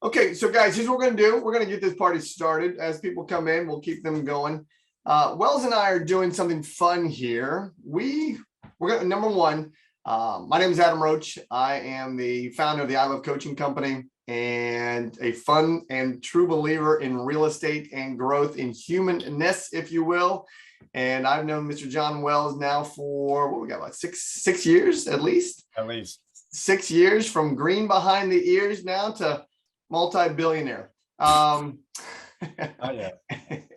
Okay, so guys, here's what we're going to do. We're going to get this party started. As people come in, we'll keep them going. Wells and I are doing something fun here. We're going to, number one, my name is Adam Roach. I am the founder of the I Love Coaching Company and a fun and true believer in real estate and growth in humanness, if you will. And I've known Mr. Jon Wells now for, what we got, like six years at least? At least. 6 years, from green behind the ears now to multi-billionaire. Oh, yeah.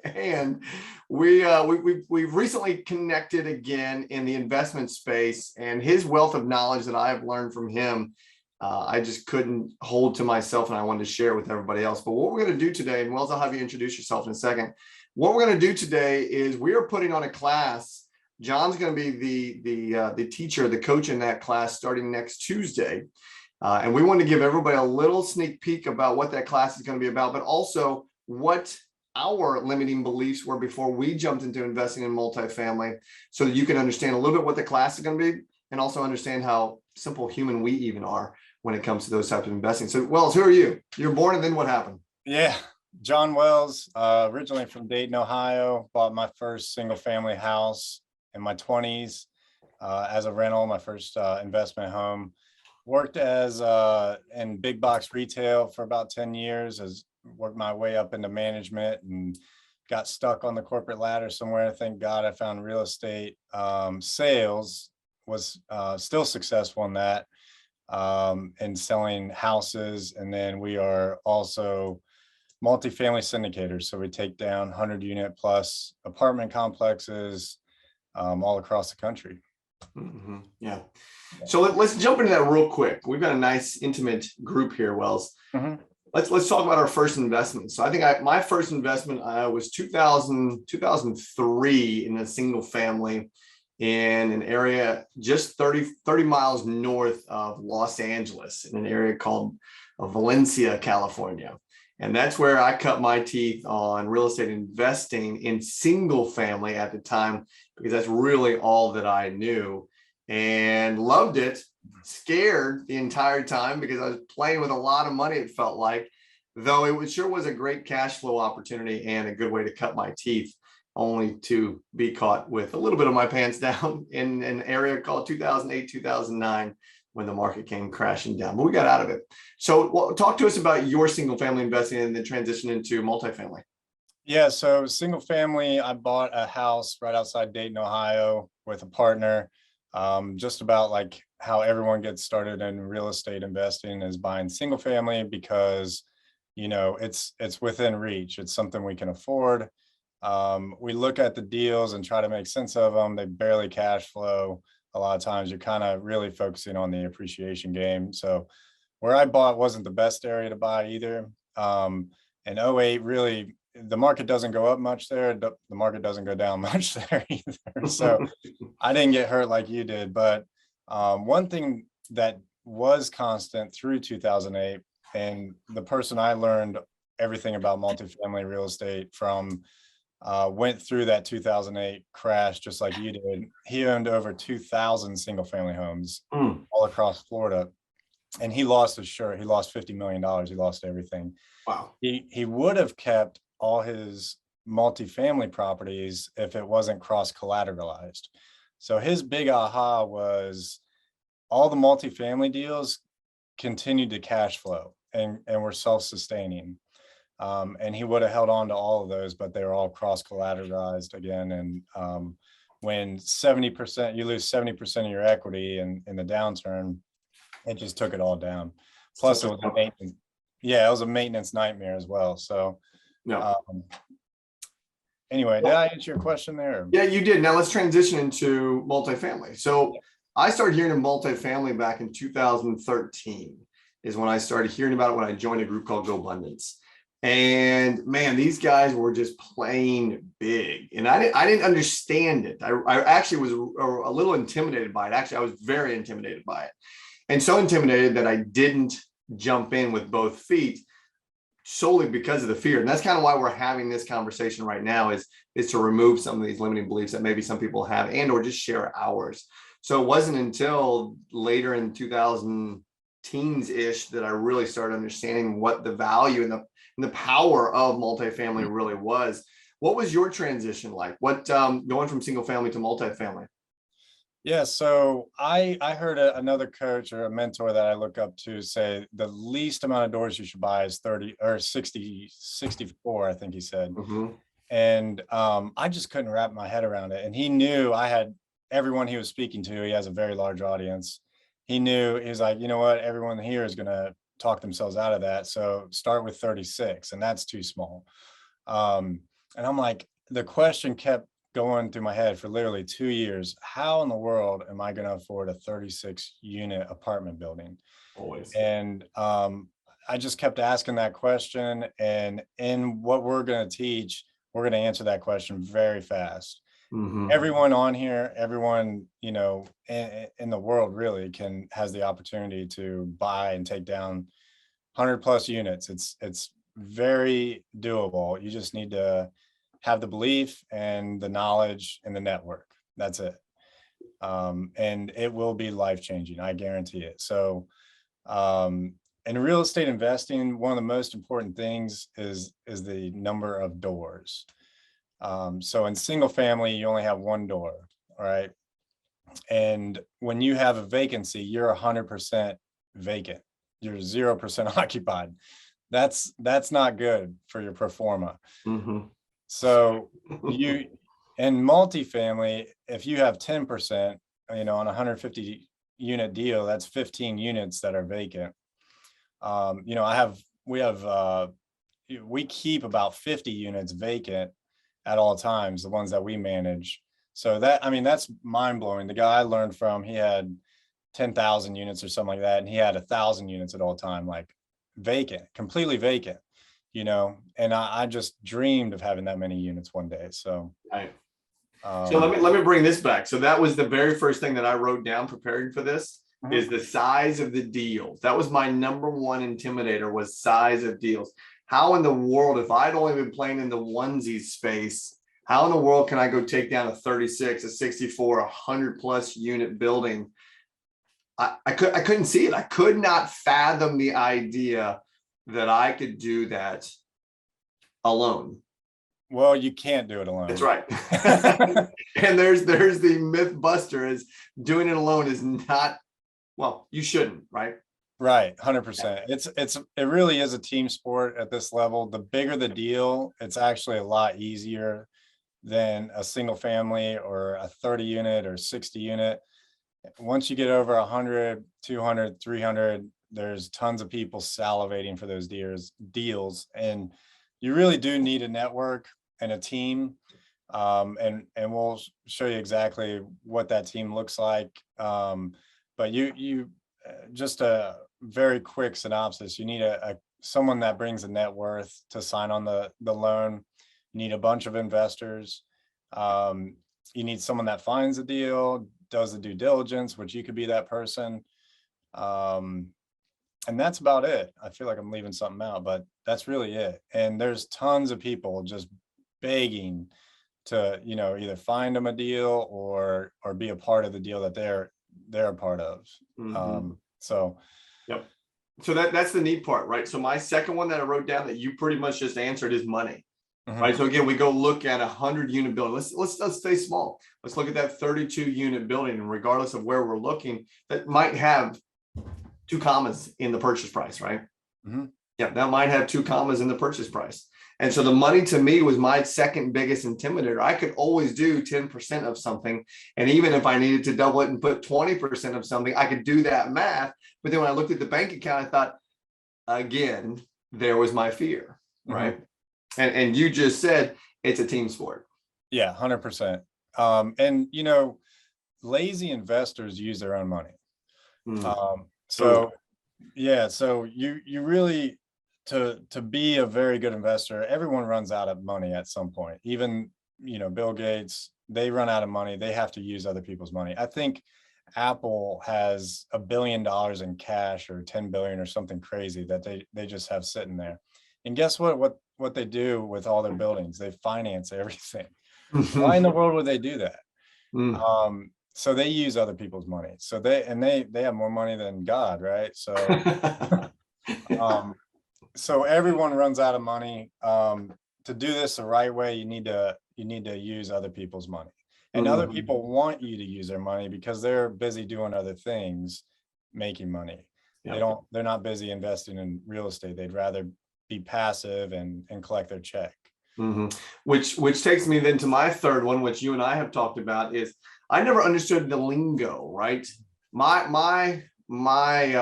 And we've recently connected again in the investment space, and his wealth of knowledge that I've learned from him, I just couldn't hold to myself, and I wanted to share it with everybody else. But what we're going to do today, and Wells, I'll have you introduce yourself in a second. What we're going to do today is we are putting on a class. John's going to be the teacher, the coach in that class starting next Tuesday. And we want to give everybody a little sneak peek about what that class is going to be about, but also what our limiting beliefs were before we jumped into investing in multifamily, so that you can understand a little bit what the class is going to be and also understand how simple human we even are when it comes to those types of investing. So, Wells, who are you? You're born, and then what happened? Yeah. Jon Wells, originally from Dayton, Ohio, bought my first single family house in my 20s as a rental, my first investment home. Worked as in big box retail for about 10 years, as worked my way up into management and got stuck on the corporate ladder somewhere. Thank God I found real estate sales, was still successful in that, and selling houses. And then we are also multifamily syndicators. So we take down 100 unit plus apartment complexes all across the country. Mm-hmm. Yeah. So let's jump into that real quick. We've got a nice intimate group here, Wells. Mm-hmm. Let's talk about our first investment. So I think my first investment was 2003 in a single family in an area just 30 miles north of Los Angeles, in an area called Valencia, California. And that's where I cut my teeth on real estate investing in single family at the time, because that's really all that I knew, and loved it. Scared the entire time because I was playing with a lot of money, it felt like, though it sure was a great cash flow opportunity and a good way to cut my teeth, only to be caught with a little bit of my pants down in an area called 2008, 2009, when the market came crashing down. But we got out of it. So talk to us about your single family investing and then transition into multifamily. Yeah, so single family, I bought a house right outside Dayton, Ohio with a partner. Just about like how everyone gets started in real estate investing is buying single family, because it's within reach. It's something we can afford. We look at the deals and try to make sense of them. They barely cash flow. A lot of times you're kind of really focusing on the appreciation game. So where I bought wasn't the best area to buy either. In 08, really, the market doesn't go up much there. The market doesn't go down much there either. So I didn't get hurt like you did. But one thing that was constant through 2008, and the person I learned everything about multifamily real estate from, went through that 2008 crash just like you did. He owned over 2,000 single family homes all across Florida, and he lost his shirt. He lost $50 million. He lost everything. Wow. He would have kept all his multifamily properties if it wasn't cross collateralized. So his big aha was all the multifamily deals continued to cash flow and were self-sustaining. And he would have held on to all of those, but they were all cross collateralized again. And when 70%, you lose 70% of your equity in the downturn, it just took it all down. Plus, it was a maintenance. Yeah, it was a maintenance nightmare as well. So, no. Anyway, did I answer your question there? Yeah, you did. Now let's transition into multifamily. So I started hearing of multifamily back in 2013 is when I started hearing about it, when I joined a group called Go Abundance. And man, these guys were just playing big, and I didn't understand it. I actually was a little intimidated by it. Actually, I was very intimidated by it, and so intimidated that I didn't jump in with both feet, solely because of the fear. And that's kind of why we're having this conversation right now, is to remove some of these limiting beliefs that maybe some people have, and or just share ours. So it wasn't until later in 2000, teens-ish that I really started understanding what the value and the power of multifamily really was. What was your transition like? What going from single family to multifamily? Yeah, so I heard another coach or a mentor that I look up to say the least amount of doors you should buy is 30 or 60, 64, I think he said. Mm-hmm. And I just couldn't wrap my head around it. And he knew I had everyone he was speaking to. He has a very large audience. He knew, he was like, you know what, everyone here is going to talk themselves out of that. So start with 36, and that's too small. And I'm like, the question kept going through my head for literally 2 years. How in the world am I going to afford a 36 unit apartment building? Always. And I just kept asking that question. And in what we're going to teach, we're going to answer that question very fast. Mm-hmm. Everyone on here, everyone, in the world really has the opportunity to buy and take down 100 plus units. It's very doable. You just need to have the belief and the knowledge and the network. That's it. And it will be life-changing. I guarantee it. So, in real estate investing, one of the most important things is the number of doors. So in single family, you only have one door, all right? And when you have a vacancy, you're 100% vacant. You're 0% occupied. That's not good for your pro forma. Mm-hmm. So you in multifamily, if you have 10%, on a 150 unit deal, that's 15 units that are vacant. We keep about 50 units vacant at all times, the ones that we manage. So that's mind blowing. The guy I learned from, he had 10,000 units or something like that. And he had 1,000 units at all time, like vacant, completely vacant, and I just dreamed of having that many units one day. So, right. So let me bring this back. So that was the very first thing that I wrote down preparing for this. Mm-hmm. Is the size of the deals. That was my number one intimidator, was size of deals. How in the world, if I'd only been playing in the onesies space, how in the world can I go take down a 36, a 64, 100 plus unit building? I couldn't see it. I could not fathom the idea that I could do that alone. Well, you can't do it alone. That's right. And there's the myth buster, is doing it alone is not, well, you shouldn't, right? Right, 100%. It really is a team sport at this level. The bigger the deal, it's actually a lot easier than a single family or a 30 unit or 60 unit. Once you get over 100, 200, 300, there's tons of people salivating for those deals. And you really do need a network and a team. And we'll show you exactly what that team looks like. But you just a very quick synopsis. You need someone that brings a net worth to sign on the loan. You need a bunch of investors. You need someone that finds a deal, does the due diligence, which you could be that person. And that's about it. I feel like I'm leaving something out, but that's really it. And there's tons of people just begging to, either find them a deal or be a part of the deal that they're a part of. Mm-hmm. Yep. So that's the neat part, right? So my second one that I wrote down that you pretty much just answered is money. Mm-hmm. Right. So again, we go look at 100 unit building. Let's stay small. Let's look at that 32 unit building, and regardless of where we're looking, that might have 2 commas in the purchase price, right? Mm-hmm. Yeah, that might have 2 commas in the purchase price. And so the money to me was my second biggest intimidator. I could always do 10% of something. And even if I needed to double it and put 20% of something, I could do that math. But then when I looked at the bank account, I thought, again, there was my fear, right? Mm-hmm. And you just said it's a team sport. Yeah, 100%. And, lazy investors use their own money. So you really, to be a very good investor, everyone runs out of money at some point. Even, Bill Gates, they run out of money. They have to use other people's money. I think Apple has $1 billion in cash or 10 billion or something crazy that they just have sitting there. And guess what they do with all their buildings? They finance everything. Why in the world would they do that? so they use other people's money. So they have more money than God, right? So so everyone runs out of money. To do this the right way, you need to use other people's money. And other people want you to use their money because they're busy doing other things, making money. Yep. They're not busy investing in real estate. They'd rather be passive and collect their check. Which takes me then to my third one, which you and I have talked about, is I never understood the lingo, right? My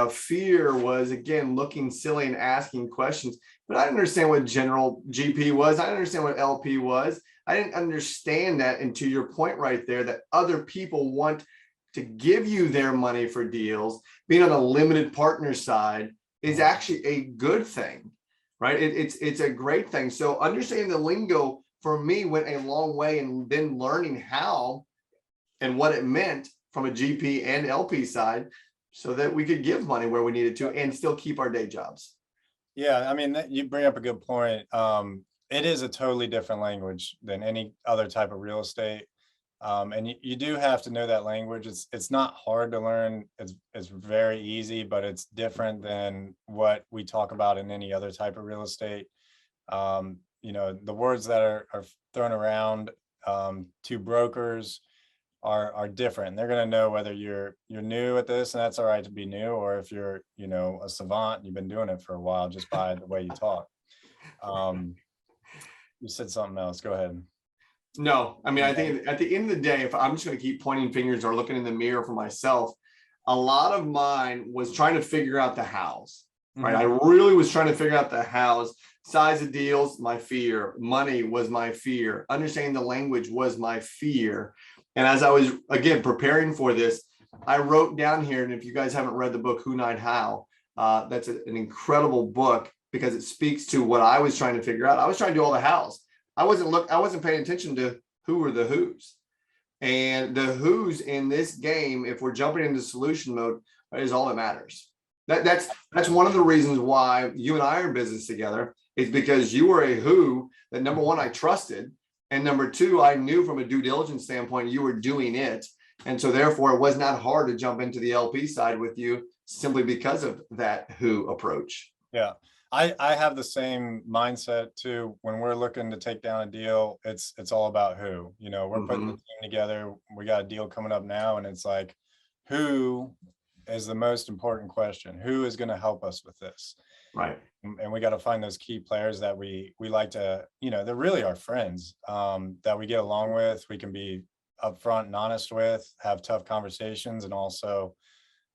fear was, again, looking silly and asking questions, but I didn't understand what general GP was. I didn't understand what LP was. I didn't understand that. And to your point right there, that other people want to give you their money for deals, being on a limited partner side is actually a good thing, right? It's a great thing. So understanding the lingo for me went a long way, and then learning how and what it meant from a GP and LP side so that we could give money where we needed to and still keep our day jobs. Yeah, I mean, you bring up a good point. It is a totally different language than any other type of real estate. And you do have to know that language. It's not hard to learn. It's very easy, but it's different than what we talk about in any other type of real estate. The words that are thrown around to brokers are different. They're going to know whether you're new at this, and that's all right to be new, or if you're a savant, you've been doing it for a while just by the way you talk. You said something else. Go ahead. No, I mean, I think at the end of the day, if I'm just going to keep pointing fingers or looking in the mirror for myself, a lot of mine was trying to figure out the hows, right? I really was trying to figure out the hows. Size of deals, my fear. Money was my fear. Understanding the language was my fear. And as I was, again, preparing for this, I wrote down here, and if you guys haven't read the book, Who, Not How, that's an incredible book because it speaks to what I was trying to figure out. I was trying to do all the hows. I wasn't paying attention to who were the who's. And the who's in this game, if we're jumping into solution mode, is all that matters. That's one of the reasons why you and I are in business together, is because you were a who that, number one, I trusted. And number two, I knew from a due diligence standpoint, you were doing it. And so therefore it was not hard to jump into the LP side with you simply because of that who approach. Yeah. I have the same mindset too. When we're looking to take down a deal, it's all about who. We're putting the team together. We got a deal coming up now, and it's like, who is the most important question? Who is going to help us with this? Right. And we got to find those key players that we like to, they're really our friends, that we get along with. We can be upfront and honest with, have tough conversations, and also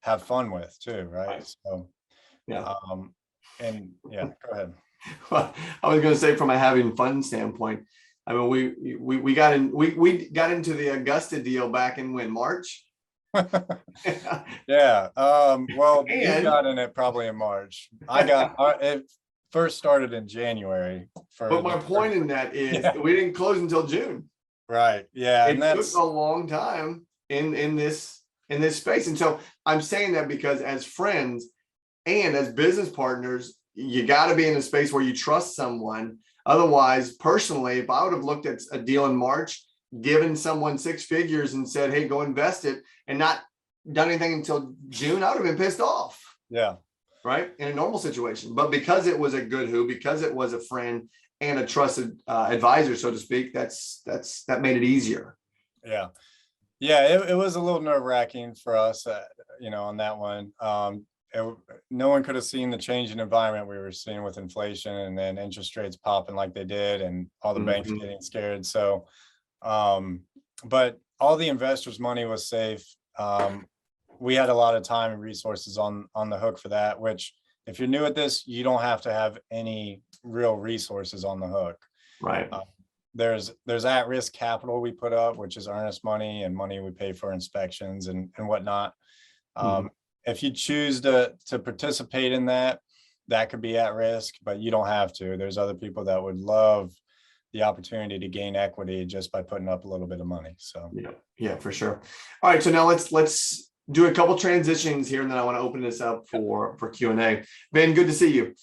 have fun with too. Right. So, yeah. And yeah, go ahead. Well, I was going to say, from a having fun standpoint, I mean, we got into the Augusta deal back in March. Yeah. Well, you got in it probably in March. It first started in January. But my point in that is we didn't close until June. Right. Yeah. It took a long time in this space. And so I'm saying that because as friends and as business partners, you got to be in a space where you trust someone. Otherwise, personally, if I would have looked at a deal in March, given someone 6 figures and said, hey, go invest it, and not done anything until June, I would have been pissed off. Yeah. Right. In a normal situation. But because it was a good who, because it was a friend and a trusted advisor, so to speak, that made it easier. Yeah. Yeah. It was a little nerve wracking for us, on that one. No one could have seen the change in environment we were seeing with inflation, and then interest rates popping like they did, and all the banks getting scared. So, but all the investors' money was safe. We had a lot of time and resources on the hook for that, which, if you're new at this, you don't have to have any real resources on the hook. Right. There's at-risk capital we put up, which is earnest money and money we pay for inspections and whatnot. If you choose to participate in that could be at risk, but you don't have to. There's other people that would love the opportunity to gain equity just by putting up a little bit of money. So yeah, for sure. All right, so now let's do a couple transitions here, and then I want to open this up for Q&A. Ben, good to see you.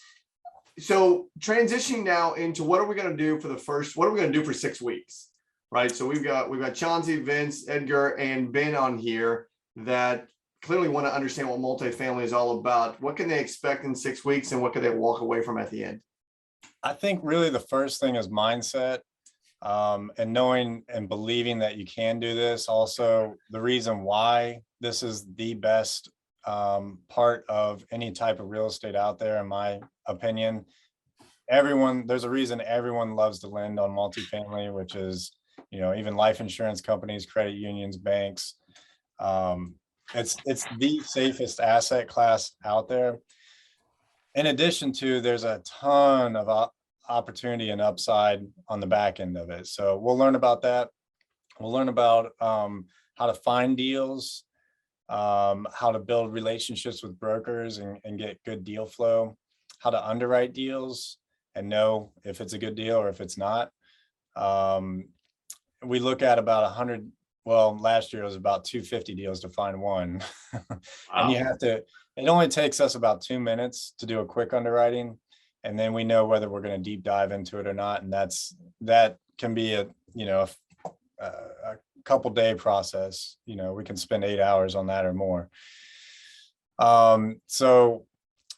So transitioning now into what are we going to do for 6 weeks? right? So we've got Chauncey, Vince, Edgar, and Ben on here that clearly want to understand what multifamily is all about. What can they expect in 6 weeks, and what can they walk away from at the end? I think really the first thing is mindset, and knowing and believing that you can do this. Also, the reason why this is the best part of any type of real estate out there, in my opinion. There's a reason everyone loves to lend on multifamily, which is, even life insurance companies, credit unions, banks. It's the safest asset class out there. In addition to, there's a ton of opportunity and upside on the back end of it. So we'll learn about that. We'll learn about how to find deals, how to build relationships with brokers and get good deal flow, how to underwrite deals and know if it's a good deal or if it's not. We look at about 100. Well, last year it was about 250 deals to find one. And it only takes us about 2 minutes to do a quick underwriting. And then we know whether we're going to deep dive into it or not. And that can be a couple day process. We can spend 8 hours on that or more. So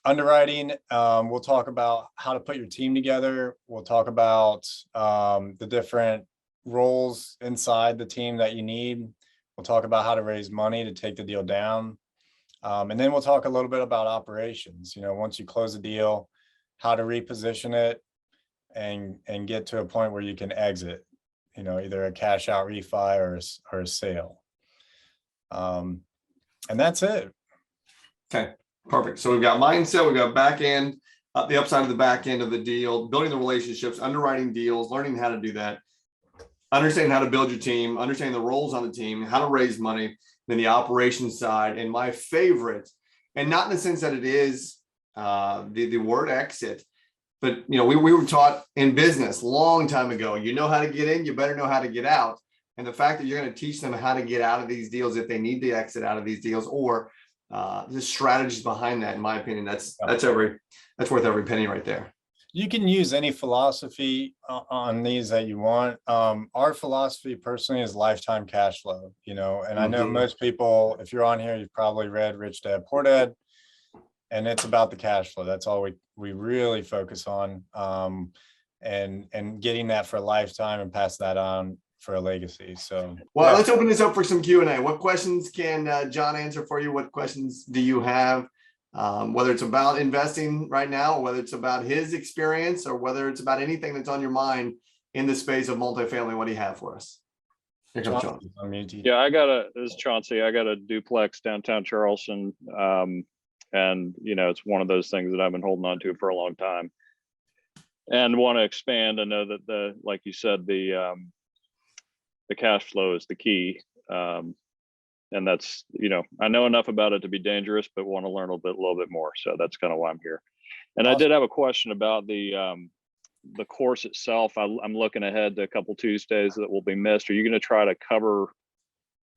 underwriting, we'll talk about how to put your team together. We'll talk about the different roles inside the team that you need. We'll talk about how to raise money to take the deal down. And then we'll talk a little bit about operations. Once you close the deal, how to reposition it and get to a point where you can exit, either a cash out refi or a sale. And that's it. Okay, perfect. So we've got mindset, we've got back end, the upside of the back end of the deal, building the relationships, underwriting deals, learning how to do that, understanding how to build your team, understanding the roles on the team, how to raise money, then the operations side. And my favorite, and not in the sense that it is the word exit, but we were taught in business a long time ago, how to get in, you better know how to get out. And the fact that you're going to teach them how to get out of these deals if they need to exit out of these deals, or the strategies behind that, in my opinion, that's worth every penny right there. You can use any philosophy on these that you want. Our philosophy personally is lifetime cash flow, and I know most people, if you're on here, you've probably read Rich Dad Poor Dad, and it's about the cash flow. That's all we really focus on, and getting that for a lifetime and pass that on for a legacy. So, well, let's open this up for some Q&A. What questions can Jon answer for you? What questions do you have? Whether it's about investing right now, or whether it's about his experience, or whether it's about anything that's on your mind in the space of multifamily, what do you have for us? Here comes Jon. Yeah, this is Chauncey. I got a duplex downtown Charleston. And it's one of those things that I've been holding on to for a long time and want to expand. I know that like you said, the cash flow is the key. And that's, I know enough about it to be dangerous, but want to learn a little bit more. So that's kind of why I'm here. And awesome. I did have a question about the course itself. I'm looking ahead to a couple Tuesdays that will be missed. Are you going to try to cover,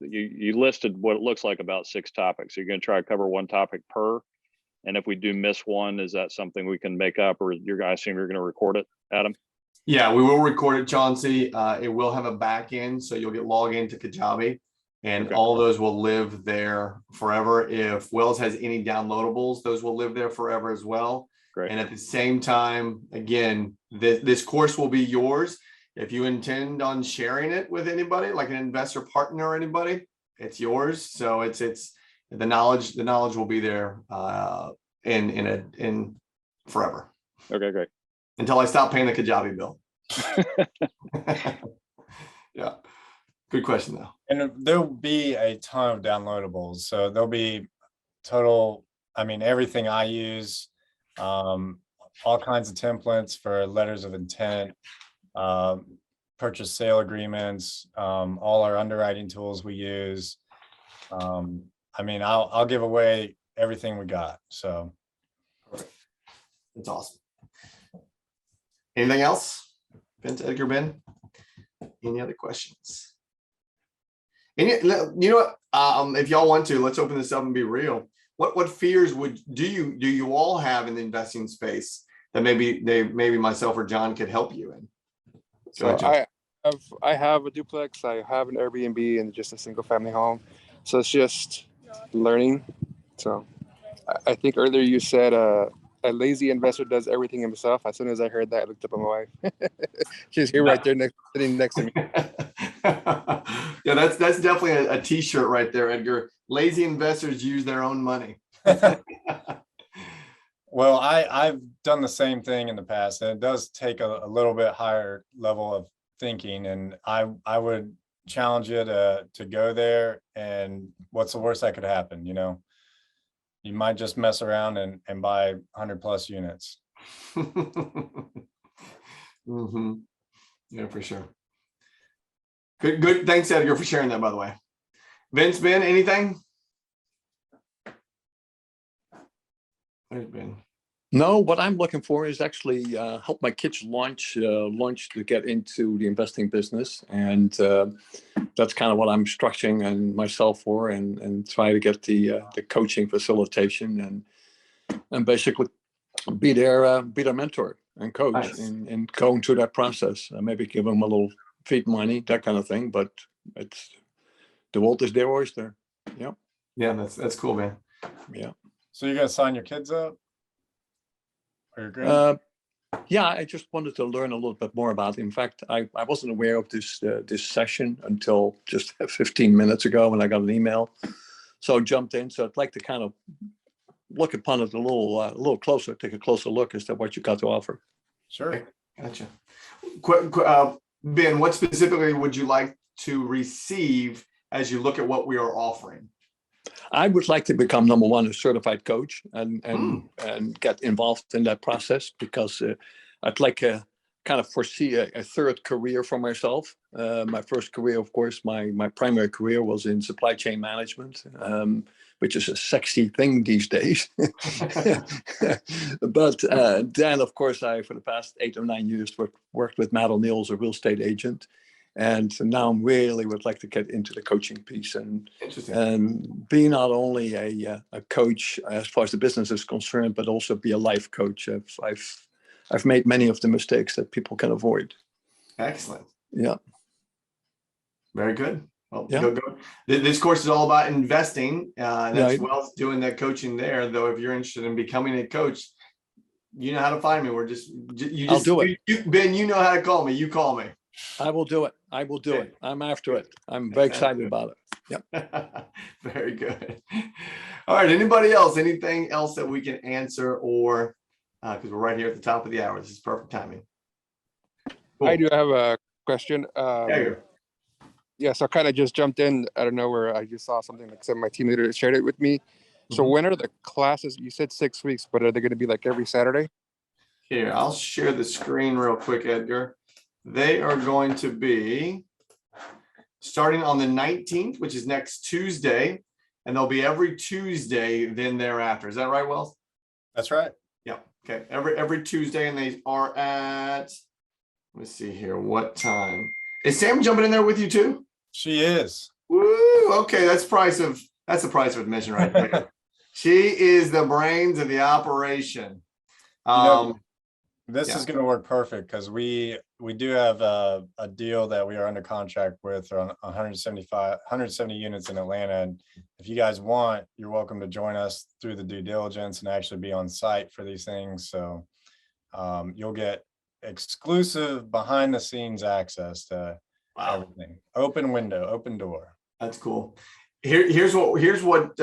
you listed what it looks like about 6 topics. You're going to try to cover one topic per. And if we do miss one, is that something we can make up, or I assume you're going to record it, Adam? Yeah, we will record it, Chauncey. It will have a back end, so you'll get logged into Kajabi. And okay. All those will live there forever. If Wells has any downloadables, those will live there forever as well. Great. And at the same time, again, this course will be yours. If you intend on sharing it with anybody, like an investor partner or anybody, it's yours. So it's the knowledge will be there in forever. Okay, great. Until I stop paying the Kajabi bill. Yeah. Good question though. And there'll be a ton of downloadables. So there'll be everything I use, all kinds of templates for letters of intent, purchase sale agreements, all our underwriting tools we use. I'll give away everything we got. So that's awesome. Anything else? Vince, Edgar, Ben? Any other questions? And if y'all want to, let's open this up and be real. What fears do you all have in the investing space that maybe myself or Jon could help you in? So I have a duplex, I have an Airbnb, and just a single family home. So it's just learning. So I think earlier you said a lazy investor does everything himself. As soon as I heard that, I looked up at my wife. She's here right there, sitting next to me. Yeah, that's definitely a t-shirt right there, Edgar. Lazy investors use their own money. Well, I've done the same thing in the past, and it does take a little bit higher level of thinking. And I would challenge you to go there. And what's the worst that could happen? You know, you might just mess around and buy 100 plus units. Mm-hmm. Yeah, for sure. Good. Thanks, Edgar, for sharing that, by the way. Vince, Ben, anything? There's Ben. No, what I'm looking for is actually help my kids launch to get into the investing business, and that's kind of what I'm structuring and myself for, and try to get the coaching facilitation and basically be their mentor and coach. Nice. and going through that process. Maybe give them a little feed money, that kind of thing. But it's the world is their oyster. Yep. Yeah, that's cool, man. Yeah. So you're gonna sign your kids up? Or your grand? Yeah, I just wanted to learn a little bit more about it. In fact, I wasn't aware of this session until just 15 minutes ago when I got an email. So I jumped in. So I'd like to kind of look upon it a little closer, take a closer look as to what you got to offer. Sure. Gotcha. Ben, what specifically would you like to receive as you look at what we are offering? I would like to become, number one, a certified coach and get involved in that process, because I'd like to kind of foresee a third career for myself. My first career, of course, my primary career was in supply chain management, which is a sexy thing these days. But then, of course, I, for the past 8 or 9 years, worked with Matt O'Neill as a real estate agent. And now I really would like to get into the coaching piece and be not only a coach as far as the business is concerned, but also be a life coach. I've made many of the mistakes that people can avoid. Excellent. Yeah. Very good. Well, Yeah. go. This course is all about investing. That's Right. Wells doing that coaching there. Though, if you're interested in becoming a coach, you know how to find me. I'll do it. Ben, you know how to call me. You call me. I will do it. I will do it. I'm after it. I'm very excited about it. Yep. Very good. All right. Anybody else? Anything else that we can answer, or because we're right here at the top of the hour. This is perfect timing. Cool. I do have a question. Yeah, Yeah, so I kind of just jumped in out of nowhere. I just saw something, like my team leader shared it with me. So when are the classes? You said 6 weeks, but are they going to be like every Saturday? Here, I'll share the screen real quick, Edgar. They are going to be starting on the 19th, which is next Tuesday, and they'll be every Tuesday then thereafter. Is that right, Wells? That's right. Yeah. Okay. Every Tuesday, and they are at, let me see here, what time? Is Sam jumping in there with you too? She is. Woo! Okay, that's the price of admission right there. She is the brains of the operation. This is going to work perfect, because we do have a deal that we are under contract with on 170 units in Atlanta. And if you guys want, you're welcome to join us through the due diligence and actually be on site for these things. So you'll get exclusive behind the scenes access to everything. Open window, open door. That's cool. Here's what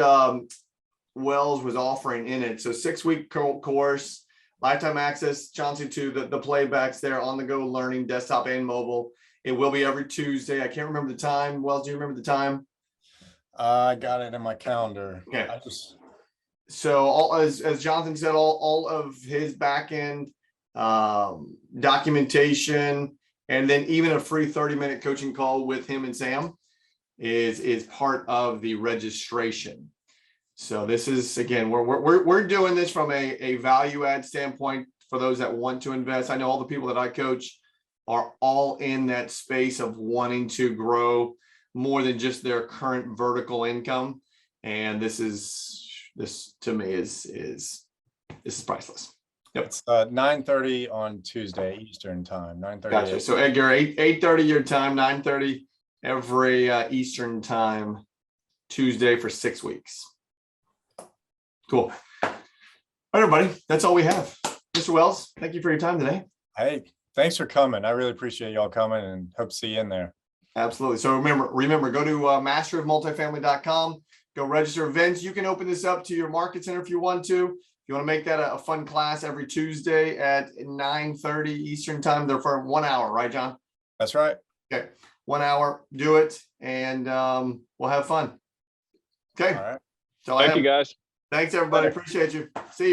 Wells was offering in it. So 6-week course, lifetime access, Chauncey, to the playbacks there, on the go learning, desktop and mobile. It will be every Tuesday. I can't remember the time. Wells, do you remember the time? I got it in my calendar. Okay. So as Jonathan said, all of his back end documentation, and then even a free 30-minute coaching call with him and Sam is part of the registration. So this is, again, we're doing this from a value add standpoint for those that want to invest. I know all the people that I coach are all in that space of wanting to grow more than just their current vertical income. And this to me is priceless. Yep. It's 9:30 on Tuesday Eastern time. 9:30. Gotcha. So Edgar, 8:30 your time, 9:30 every Eastern time, Tuesday for 6 weeks. Cool. All right, everybody. That's all we have. Mr. Wells, thank you for your time today. Hey, thanks for coming. I really appreciate y'all coming and hope to see you in there. Absolutely. So remember, go to masterofmultifamily.com, go register events. You can open this up to your market center if you want to. If you want to make that a fun class every Tuesday at 9:30 Eastern time, they're for 1 hour, right, John? That's right. Okay. 1 hour, do it, and we'll have fun. Okay. All right. So Thank you, guys. Thanks, everybody. Appreciate you. See you.